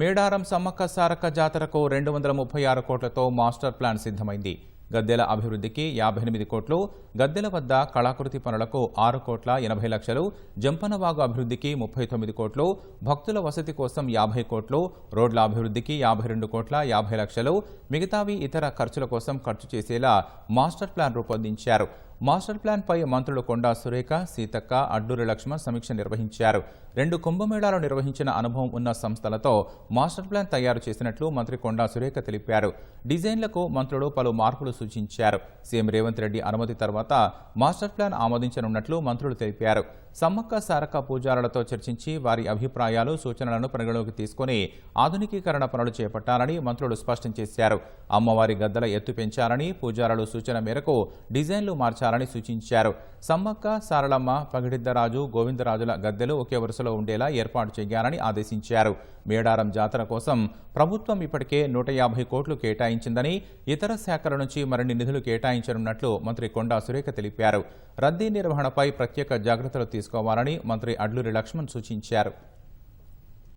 మేడారం సమ్మక్క సారక్క జాతరకు 236 కోట్లతో master plan సిద్ధమైంది. గద్దెల అభివృద్ధికి 58 కోట్లు, గద్దెల వద్ద కళాకృతి పనులకు 6 కోట్ల 80 లక్షలు, జంపనవాగు అభివృద్ధికి 39 కోట్లు, భక్తుల వసతి కోసం 50 కోట్లు, రోడ్ల అభివృద్ధికి 52 కోట్ల 50 లక్షలు, మిగతావి ఇతర ఖర్చుల కోసం ఖర్చు చేసేలా మాస్టర్ ప్లాన్ రూపొందించారు. మాస్టర్ ప్లాన్ పై మంత్రులు కొండా సురేఖ, సీతక్క, అడ్లూరి లక్ష్మణ్ సమీక్ష నిర్వహించారు. 2 కుంభమేళాలు నిర్వహించిన అనుభవం ఉన్న సంస్థలతో మాస్టర్ ప్లాన్ తయారు చేసినట్లు మంత్రి కొండా సురేఖ తెలిపారు. డిజైన్లకు మంత్రులు పలు మార్పులు సూచించారు. సీఎం రేవంత్ రెడ్డి అనుమతి తర్వాత మాస్టర్ ప్లాన్ ఆమోదించనున్నట్లు మంత్రులు తెలిపారు. సమ్మక్క సారక్క పూజారులతో చర్చించి వారి అభిప్రాయాలు, సూచనలను పరిగణలోకి తీసుకుని ఆధునికీకరణ పనులు చేపట్టాలని మంత్రులు స్పష్టం చేశారు. అమ్మవారి గద్దల ఎత్తు పెంచాలని, పూజారులు సూచన మేరకు డిజైన్లు మార్చాలని సూచించారు. సమ్మక్క, సారలమ్మ, పగిడిద్దరాజు, గోవిందరాజుల గద్దెలు ఒకే వరుసలో ఉండేలా ఏర్పాటు చేయాలని ఆదేశించారు. మేడారం జాతర కోసం ప్రభుత్వం ఇప్పటికే 150 కోట్లు కేటాయించిందని, ఇతర శాఖల నుంచి మరిన్ని నిధులు కేటాయించనున్నట్లు మంత్రి కొండా సురేఖ తెలిపారు. రద్దీ నిర్వహణపై ప్రత్యేక జాగ్రత్తలు తీసుకోవాలని మంత్రి అడ్లూరి లక్ష్మణ్ సూచించారు.